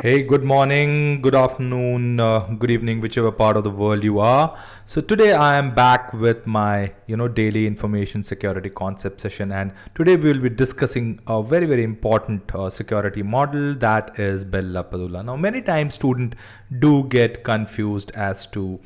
Hey, good morning, good afternoon, good evening, whichever part of the world you are. So today I am back with my, daily information security concept session, and today we will be discussing a very important security model, that is Bell La Padula. Now, many times students do get confused as to,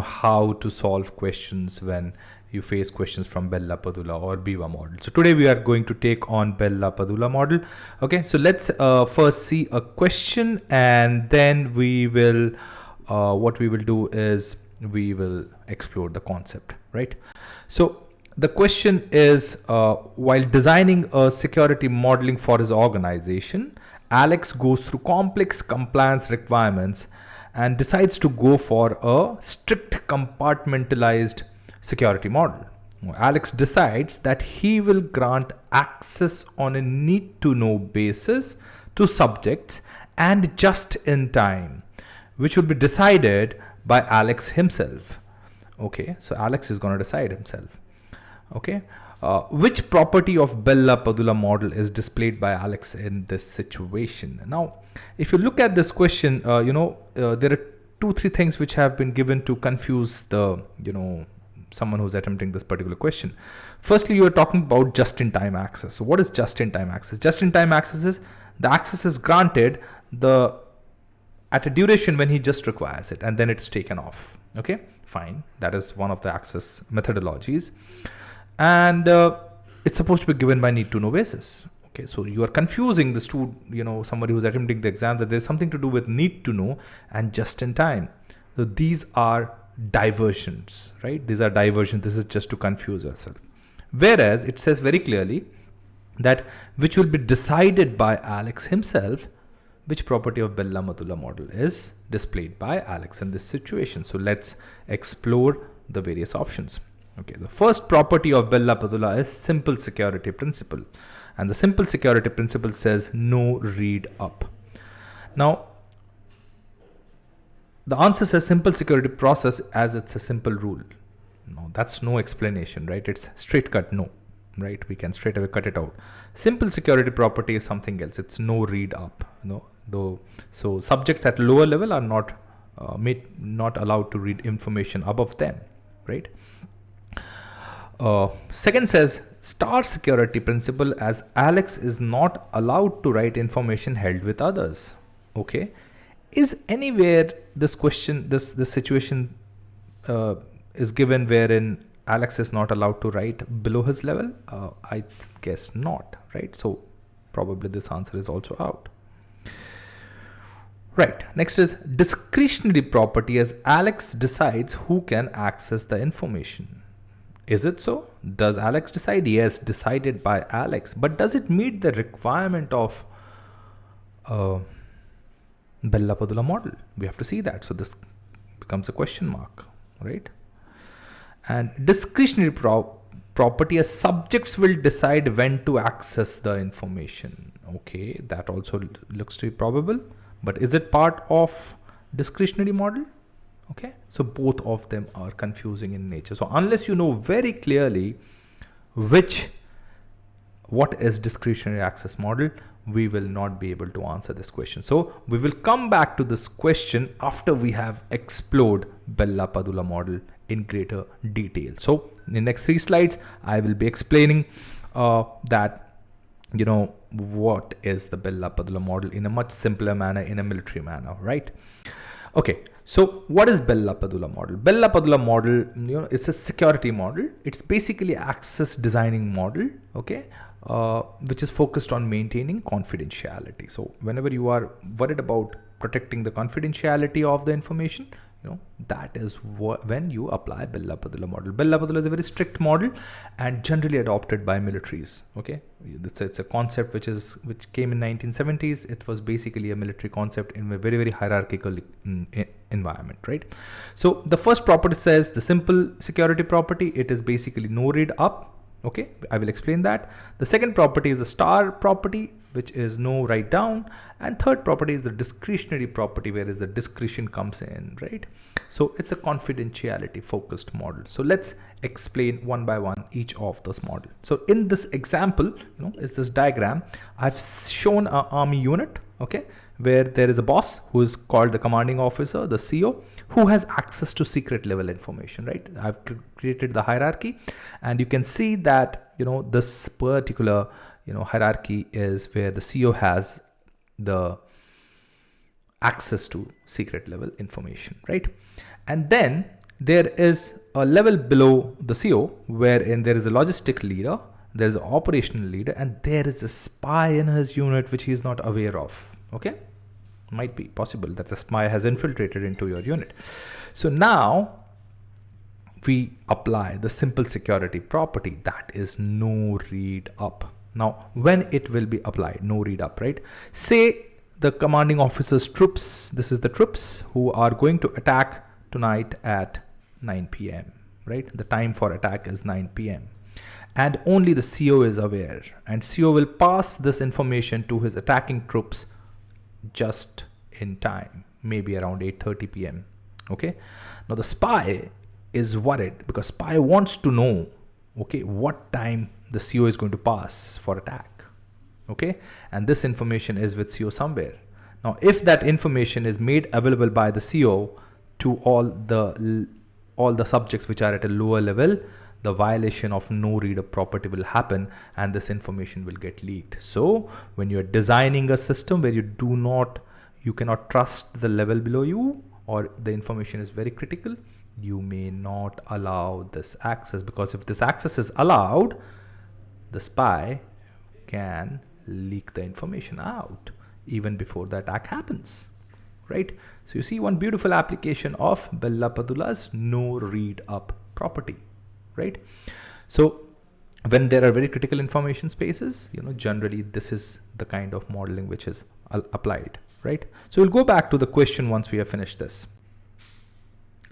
how to solve questions when you face questions from Bell La Padula or BIVA model. So today we are going to take on Bell La Padula model. Okay, so let's first see a question, and then we will, what we will do is we will explore the concept, right? So the question is, while designing a security modeling for his organization, Alex goes through complex compliance requirements and decides to go for a strict compartmentalized security model. Alex decides that he will grant access on a need-to-know basis to subjects and just in time, which will be decided by Alex himself. Okay, so Alex is going to decide himself. Okay, which property of Bell La Padula model is displayed by Alex in this situation? Now, if you look at this question, there are 2-3 things which have been given to confuse the, someone who's attempting this particular question. Firstly, you are talking about just-in-time access. So what is just-in-time access? Just-in-time access is the access is granted at a duration when he just requires it, and then it's taken off. Okay, fine. That is one of the access methodologies, and it's supposed to be given by need-to-know basis. Okay, so you are confusing the student, somebody who's attempting the exam, that there's something to do with need-to-know and just-in-time. So these are diversions, right? These are diversions. This is just to confuse yourself. Whereas it says very clearly that which will be decided by Alex himself, which property of Bell La Padula model is displayed by Alex in this situation. So let's explore the various options. Okay, the first property of Bell La Padula is simple security principle, and the simple security principle says no read up. Now, the answer says simple security process as it's a simple rule. No, that's no explanation, right? It's straight cut no, right? We can straight away cut it out. Simple security property is something else. It's no read up. So subjects at lower level are not allowed to read information above them, right? Second says star security principle, as Alex is not allowed to write information held with others. Okay. Is anywhere this question, this situation is given wherein Alex is not allowed to write below his level? I guess not, right? So probably this answer is also out. Right. Next is discretionary property, as Alex decides who can access the information. Is it so? Does Alex decide? Yes, decided by Alex. But does it meet the requirement of Bell La Padula model? We have to see that. So this becomes a question mark, right? And discretionary property, as subjects will decide when to access the information. Okay, that also looks to be probable, but is it part of discretionary model? Okay, so both of them are confusing in nature. So unless you know very clearly what is discretionary access model, we will not be able to answer this question. So we will come back to this question after we have explored Bell La Padula model in greater detail. So in the next 3 slides, I will be explaining that, what is the Bell La Padula model in a much simpler manner, in a military manner, right? Okay, so what is Bell La Padula model? Bell La Padula model, it's a security model. It's basically access designing model, okay, which is focused on maintaining confidentiality. So whenever you are worried about protecting the confidentiality of the information, that is when you apply Bell La Padula model. Bell La Padula is a very strict model and generally adopted by militaries. Okay, it's a concept which came in 1970s. It was basically a military concept in a very hierarchical environment, right? So the first property says the simple security property. It is basically no read up. Okay, I will explain that. The second property is a star property, which is no write down, and third property is the discretionary property, whereas the discretion comes in, right? So it's a confidentiality focused model. So let's explain one by one each of this model. So in this example, is this diagram, I've shown an army unit, okay, where there is a boss who is called the commanding officer, the CO, who has access to secret level information, right? I've created the hierarchy, and you can see that, this particular, hierarchy is where the CO has the access to secret level information, right? And then there is a level below the CO wherein there is a logistic leader, there is an operational leader, and there is a spy in his unit which he is not aware of. Okay, might be possible that the spy has infiltrated into your unit. So now we apply the simple security property, that is no read up. Now when it will be applied, no read up, right? Say the commanding officer's troops, this is the troops who are going to attack tonight at 9 p.m., right? The time for attack is 9 p.m. and only the CO is aware, and CO will pass this information to his attacking troops just in time, maybe around 8:30 p.m. Okay, now the spy is worried because spy wants to know, okay, what time the CO is going to pass for attack. Okay, and this information is with CO somewhere. Now if that information is made available by the CO to all the subjects which are at a lower level, the violation of no read up property will happen and this information will get leaked. So when you're designing a system where you cannot trust the level below you, or the information is very critical, you may not allow this access, because if this access is allowed, the spy can leak the information out even before the attack happens, right? So you see one beautiful application of Bell La Padula's no read up property, right? So when there are very critical information spaces, generally this is the kind of modeling which is applied, right? So we'll go back to the question once we have finished this.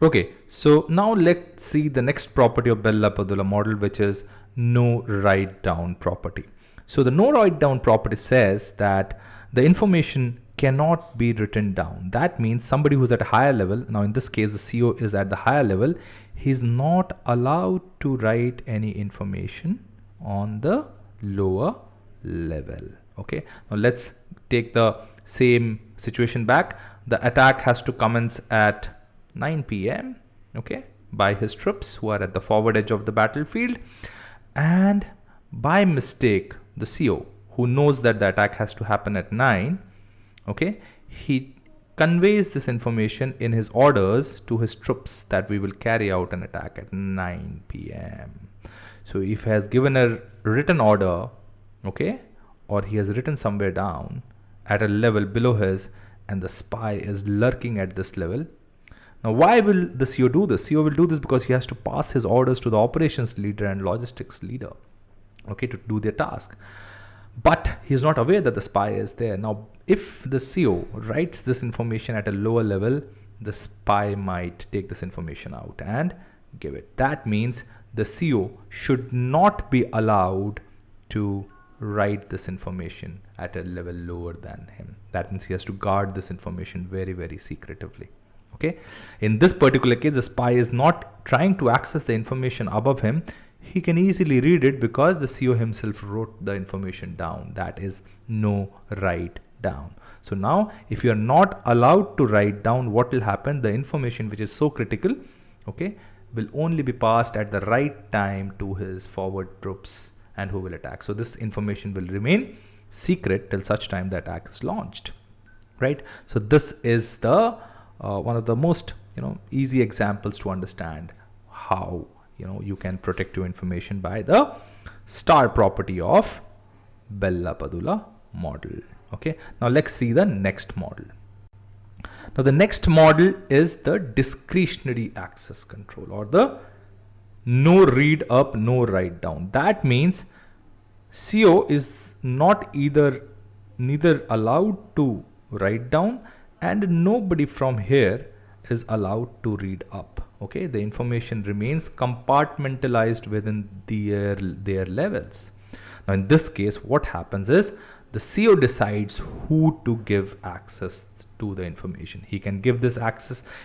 Okay, so now let's see the next property of Bell La Padula model, which is no write down property. So the no write down property says that the information cannot be written down. That means somebody who's at a higher level, now in this case the CO is at the higher level, he's not allowed to write any information on the lower level. Okay, now let's take the same situation back. The attack has to commence at 9 p.m. okay, by his troops who are at the forward edge of the battlefield, and by mistake the CO, who knows that the attack has to happen at 9, okay, he conveys this information in his orders to his troops that we will carry out an attack at 9 p.m. So if he has given a written order, okay, or he has written somewhere down at a level below his, and the spy is lurking at this level. Now why will the CO do this? CO will do this because he has to pass his orders to the operations leader and logistics leader, okay, to do their task. But he's not aware that the spy is there. Now, if the CO writes this information at a lower level, the spy might take this information out and give it. That means the CO should not be allowed to write this information at a level lower than him. That means he has to guard this information very, very secretively. Okay. In this particular case, the spy is not trying to access the information above him. He can easily read it because the CO himself wrote the information down. That is no write down. So now if you are not allowed to write down, what will happen? The information which is so critical, okay, will only be passed at the right time to his forward troops and who will attack. So this information will remain secret till such time the attack is launched, right? So this is the one of the most easy examples to understand how you can protect your information by the star property of Bell La Padula model. Okay, now let's see the next model. Now the next model is the discretionary access control, or the no read up, no write down. That means CO is neither allowed to write down, and nobody from here is allowed to read up. Okay, the information remains compartmentalized within their levels. Now in this case, what happens is the CO decides who to give access to the information. He can give this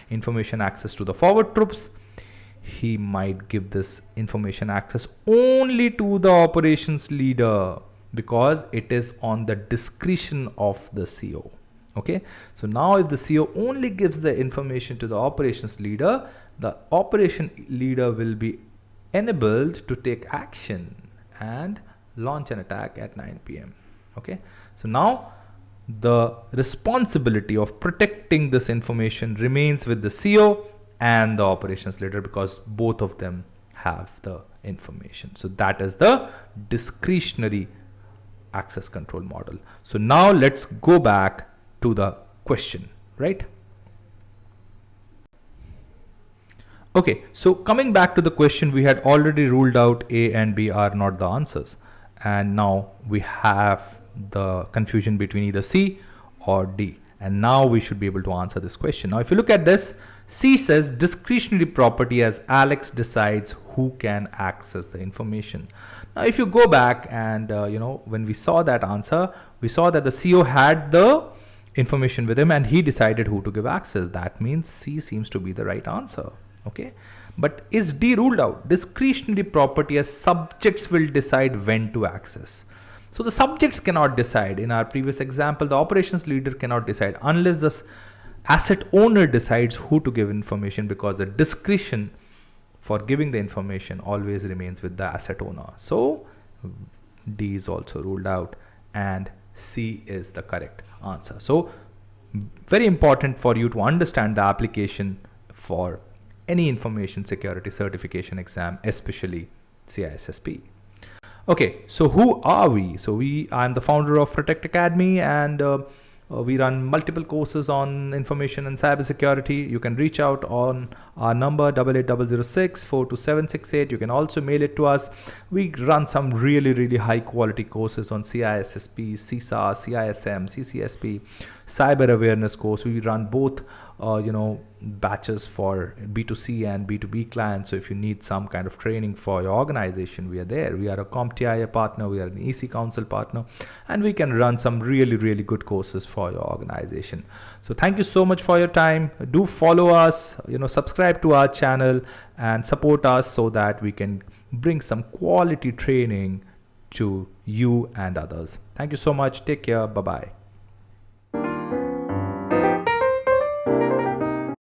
information access to the forward troops. He might give this information access only to the operations leader because it is on the discretion of the CO. Okay, so now if the CO only gives the information to the operations leader, the operation leader will be enabled to take action and launch an attack at 9 p.m. Okay, so now the responsibility of protecting this information remains with the CO and the operations leader, because both of them have the information. So that is the discretionary access control model. So now let's go back to the question, right? Okay, so coming back to the question, we had already ruled out A and B are not the answers. And now we have the confusion between either C or D. And now we should be able to answer this question. Now, if you look at this, C says discretionary property as Alex decides who can access the information. Now, if you go back and, when we saw that answer, we saw that the CO had the information with him and he decided who to give access. That means C seems to be the right answer. Okay, but is D ruled out? Discretionary property as subjects will decide when to access. So the subjects cannot decide. In our previous example, the operations leader cannot decide unless the asset owner decides who to give information, because the discretion for giving the information always remains with the asset owner. So D is also ruled out and C is the correct answer. So very important for you to understand the application for any information security certification exam, especially CISSP. Okay, so who are we? So I'm the founder of Protecte Academy, and we run multiple courses on information and cybersecurity. You can reach out on our number 88006 42768. You can also mail it to us. We run some really high quality courses on CISSP, CISA, CISM, CCSP, cyber awareness course. We run both batches for B2C and B2B clients. So if you need some kind of training for your organization, we are there. We are a CompTIA partner, we are an EC Council partner, and we can run some really good courses for your organization. So thank you so much for your time. Do follow us, subscribe to our channel and support us so that we can bring some quality training to you and others. Thank you so much. Take care. Bye-bye.